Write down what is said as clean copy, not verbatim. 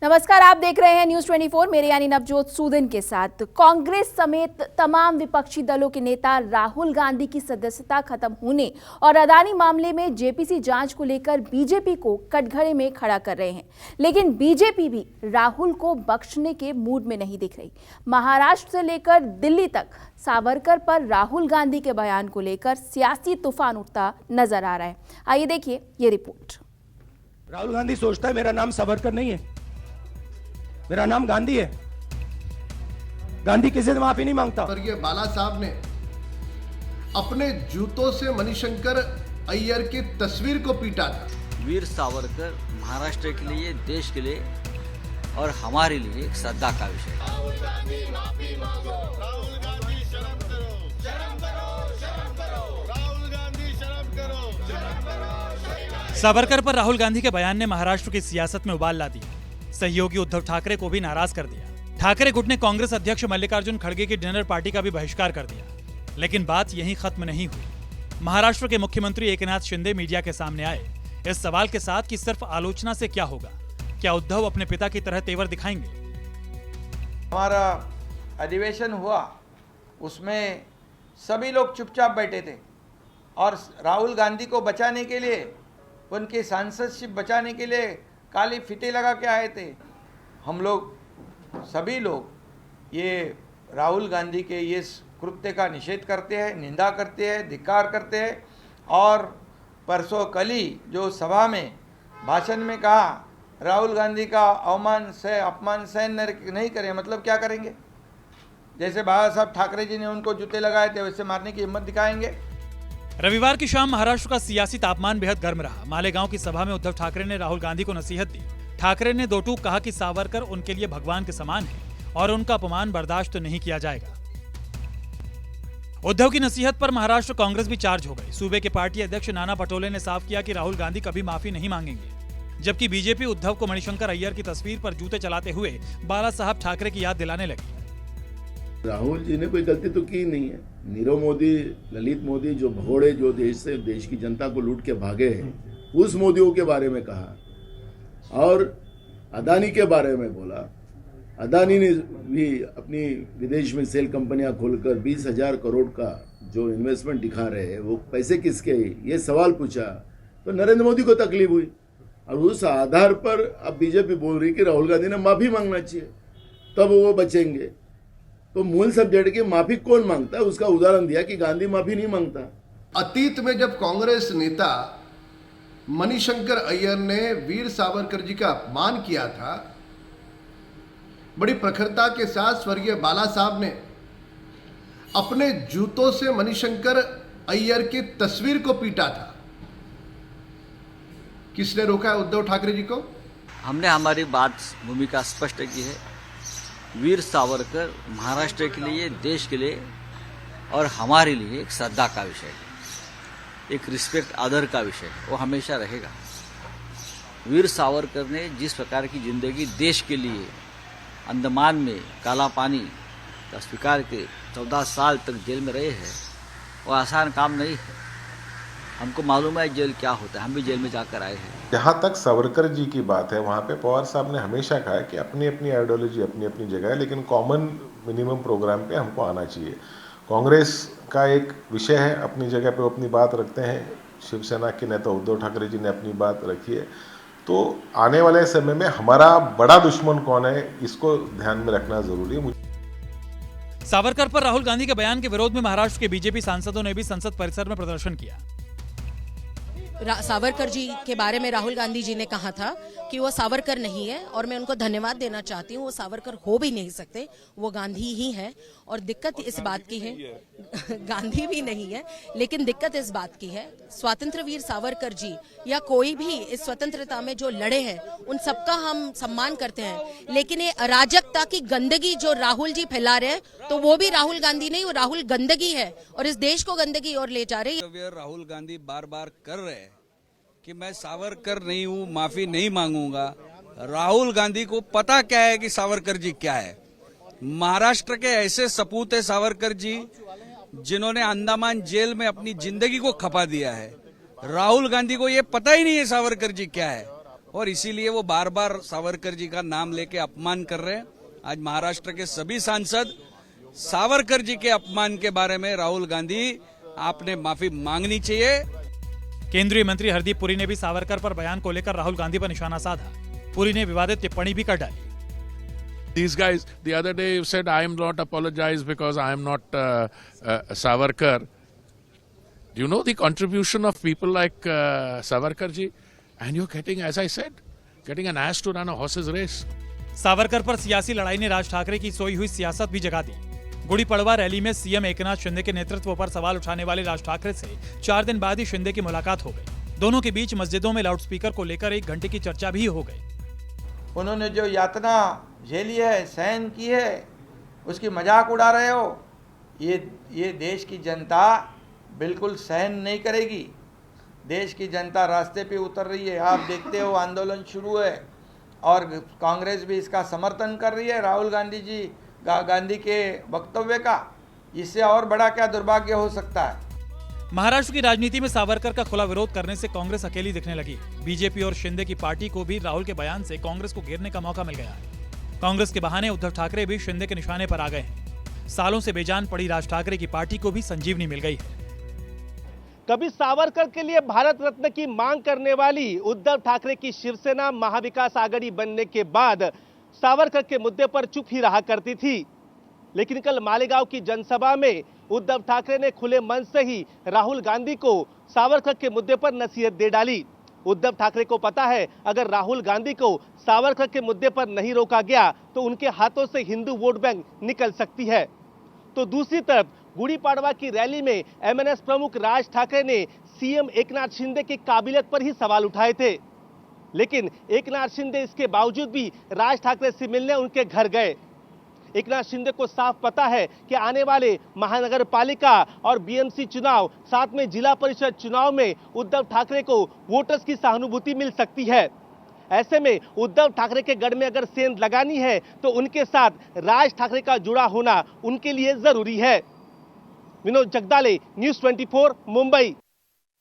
नमस्कार, आप देख रहे हैं न्यूज 24। मेरे यानी नवजोत सूदन के साथ। कांग्रेस समेत तमाम विपक्षी दलों के नेता राहुल गांधी की सदस्यता खत्म होने और अदानी मामले में जेपीसी जांच को लेकर बीजेपी को कटघरे में खड़ा कर रहे हैं, लेकिन बीजेपी भी राहुल को बख्शने के मूड में नहीं दिख रही। महाराष्ट्र से लेकर दिल्ली तक सावरकर पर राहुल गांधी के बयान को लेकर सियासी तूफान उठता नजर आ रहा है। आइए देखिए ये रिपोर्ट। राहुल गांधी सोचता है मेरा नाम सावरकर नहीं है, मेरा नाम गांधी है। गांधी किसी से माफी नहीं मांगता। पर ये बाला साहब ने अपने जूतों से मणिशंकर अय्यर की तस्वीर को पीटा था। वीर सावरकर महाराष्ट्र के लिए, देश के लिए और हमारे लिए एक श्रद्धा का विषय है। राहुल गांधी माफी मांगो, राहुल गांधी शर्म करो, शर्म करो, शर्म करो, राहुल गांधी शर्म करो, शर्म करो। सावरकर पर राहुल गांधी के बयान ने महाराष्ट्र की सियासत में उबाल ला दी। सहयोगी उद्धव ठाकरे को भी नाराज कर दिया। ठाकरे गुट ने कांग्रेस अध्यक्ष मल्लिकार्जुन खड़गे की डिनर पार्टी का भी बहिष्कार कर दिया। लेकिन बात यहीं खत्म नहीं हुई। महाराष्ट्र के मुख्यमंत्री एकनाथ शिंदे मीडिया के सामने आए इस सवाल के साथ कि सिर्फ आलोचना से क्या होगा, क्या उद्धव अपने पिता की तरह तेवर दिखाएंगे। हमारा अधिवेशन हुआ, उसमें सभी लोग चुपचाप बैठे थे और राहुल गांधी को बचाने के लिए, उनकी सांसदशिप बचाने के लिए काली फीते लगा के आए थे। हम लोग सभी लोग ये राहुल गांधी के ये कृत्य का निषेध करते हैं, निंदा करते हैं, धिक्कार करते हैं। और परसों कल ही जो सभा में भाषण में कहा राहुल गांधी का अपमान सहन नहीं करें, मतलब क्या करेंगे? जैसे बाबा साहब ठाकरे जी ने उनको जूते लगाए थे वैसे मारने की हिम्मत दिखाएंगे। रविवार की शाम महाराष्ट्र का सियासी तापमान बेहद गर्म रहा। मालेगांव की सभा में उद्धव ठाकरे ने राहुल गांधी को नसीहत दी। ठाकरे ने दो टूक कहा कि सावरकर उनके लिए भगवान के समान है और उनका अपमान बर्दाश्त नहीं किया जाएगा। उद्धव की नसीहत पर महाराष्ट्र कांग्रेस भी चार्ज हो गई। सूबे के पार्टी अध्यक्ष नाना पटोले ने साफ किया कि राहुल गांधी कभी माफी नहीं मांगेंगे, जबकि बीजेपी उद्धव को मणिशंकर अय्यर की तस्वीर पर जूते चलाते हुए बाला साहब ठाकरे की याद दिलाने लगी। राहुल जी ने कोई गलती तो की नहीं है। नीरव मोदी, ललित मोदी जो भगोड़े जो देश की जनता को लूट के भागे हैं, उस मोदियों के बारे में कहा और अदानी के बारे में बोला। अदानी ने भी अपनी विदेश में सेल कंपनियां खोलकर 20,000 करोड़ का जो इन्वेस्टमेंट दिखा रहे हैं, वो पैसे किसके, ये सवाल पूछा तो नरेंद्र मोदी को तकलीफ हुई। और उस आधार पर अब बीजेपी बोल रही कि राहुल गांधी ने माफी मांगना चाहिए, तब वो बचेंगे। तो मूल सब्जेक्ट की माफी कौन मांगता है, उसका उदाहरण दिया कि गांधी माफी नहीं मांगता। अतीत में जब कांग्रेस नेता मणिशंकर अय्यर ने वीर सावरकर जी का अपमान किया था, बड़ी प्रखरता के साथ स्वर्गीय बाला साहब ने अपने जूतों से मणिशंकर अय्यर की तस्वीर को पीटा था। किसने रोका है उद्धव ठाकरे जी को? हमने हमारी भूमिका स्पष्ट की है। वीर सावरकर महाराष्ट्र के लिए, देश के लिए और हमारे लिए एक श्रद्धा का विषय है, एक रिस्पेक्ट, आदर का विषय है। वो हमेशा रहेगा। वीर सावरकर ने जिस प्रकार की जिंदगी देश के लिए अंडमान में काला पानी का स्वीकार के 14 साल तक जेल में रहे हैं, वो आसान काम नहीं है। हमको मालूम है जेल क्या होता है, हम भी जेल में जाकर आए हैं। जहाँ तक सावरकर जी की बात है, वहाँ पे पवार साहब ने हमेशा कहा है कि अपनी अपनी आइडियोलॉजी अपनी अपनी जगह है, लेकिन कॉमन मिनिमम प्रोग्राम पे हमको आना चाहिए। कांग्रेस का एक विषय है, अपनी जगह पे वो अपनी बात रखते हैं। शिवसेना के नेता उद्धव ठाकरे जी ने अपनी बात रखी है। तो आने वाले समय में हमारा बड़ा दुश्मन कौन है, इसको ध्यान में रखना जरूरी है। सावरकर पर राहुल गांधी के बयान के विरोध में महाराष्ट्र के बीजेपी सांसदों ने भी संसद परिसर में प्रदर्शन किया। सावरकर जी के बारे में राहुल गांधी जी ने कहा था कि वो सावरकर नहीं है, और मैं उनको धन्यवाद देना चाहती हूँ। वो सावरकर हो भी नहीं सकते, वो गांधी ही है। और दिक्कत इस बात की है गांधी भी नहीं है, लेकिन दिक्कत इस बात की है, स्वतंत्र वीर सावरकर जी या कोई भी इस स्वतंत्रता में जो लड़े हैं, उन सबका हम सम्मान करते हैं। लेकिन ये अराजकता की गंदगी जो राहुल जी फैला रहे हैं, तो वो भी राहुल गांधी नहीं, वो राहुल गंदगी है और इस देश को गंदगी और ले जा रही है। राहुल गांधी बार बार कर रहे हैं कि मैं सावरकर नहीं हूँ, माफी नहीं मांगूंगा। राहुल गांधी को पता क्या है कि सावरकर जी क्या है। महाराष्ट्र के ऐसे सपूत है सावरकर जी, जिन्होंने अंडमान जेल में अपनी जिंदगी को खपा दिया है। राहुल गांधी को ये पता ही नहीं है सावरकर जी क्या है। और इसीलिए वो बार बार सावरकर जी का नाम लेके अपमान कर रहे हैं। आज महाराष्ट्र के सभी सांसद सावरकर जी के अपमान के बारे में राहुल गांधी आपने माफी मांगनी चाहिए। केंद्रीय मंत्री हरदीप पुरी ने भी सावरकर पर बयान को लेकर राहुल गांधी पर निशाना साधा। पुरी ने विवादित टिप्पणी भी कर डाली। These guys, the other day you said, I am not apologize because I am not Savarkar. Do you know the contribution of people like Savarkar ji? And you're getting, as I said, getting an ass to run a horse's race. Savarkar पर सियासी लड़ाई ने राज ठाकरे की सोई हुई सियासत भी जगा दी। गुड़ी पड़वा रैली में सीएम एकनाथ शिंदे के नेतृत्व पर सवाल उठाने वाले राज ठाकरे से 4 दिन बाद ही शिंदे की मुलाकात हो गई। दोनों के बीच मस्जिदों में लाउडस्पीकर को लेकर 1 घंटे की चर्चा भी हो गई। उन्होंने जो यातना झेली है, सहन की है, उसकी मजाक उड़ा रहे हो। ये देश की जनता बिल्कुल सहन नहीं करेगी। देश की जनता रास्ते पे उतर रही है। आप देखते हो आंदोलन शुरू है और कांग्रेस भी इसका समर्थन कर रही है, राहुल गांधी के वक्तव्य का। इससे और बड़ा क्या दुर्भाग्य हो सकता है। महाराष्ट्र की राजनीति में सावरकर का खुला विरोध करने से कांग्रेस अकेली दिखने लगी। बीजेपी और शिंदे की पार्टी को भी राहुल के बयान से कांग्रेस को घेरने का मौका मिल गया है। कांग्रेस के बहाने उद्धव ठाकरे भी शिंदे के निशाने पर आ गए हैं। सालों से बेजान पड़ी राज ठाकरे की पार्टी को भी संजीवनी मिल गई है। कभी सावरकर के लिए भारत रत्न की मांग करने वाली उद्धव ठाकरे की शिवसेना महाविकास आघाड़ी बनने के बाद सावरकर के मुद्दे पर चुप ही रहा करती थी। लेकिन कल मालेगांव की जनसभा में उद्धव ठाकरे ने खुले मन से ही राहुल गांधी को सावरकर के मुद्दे पर नसीहत दे डाली। उद्धव ठाकरे को पता है, अगर राहुल गांधी को सावरकर के मुद्दे पर नहीं रोका गया तो उनके हाथों से हिंदू वोट बैंक निकल सकती है। तो दूसरी तरफ गुड़ी पड़वा की रैली में एमएनएस प्रमुख राज ठाकरे ने सीएम एकनाथ शिंदे की काबिलियत पर ही सवाल उठाए थे। लेकिन एकनाथ शिंदे इसके बावजूद भी राज ठाकरे से मिलने उनके घर गए। एकनाथ शिंदे को साफ पता है कि आने वाले महानगर पालिका और बीएमसी चुनाव, साथ में जिला परिषद चुनाव में उद्धव ठाकरे को वोटर्स की सहानुभूति मिल सकती है। ऐसे में उद्धव ठाकरे के गढ़ में अगर सेंध लगानी है तो उनके साथ राज ठाकरे का जुड़ा होना उनके लिए जरूरी है। विनोद जगदाले, न्यूज़ 24, मुंबई।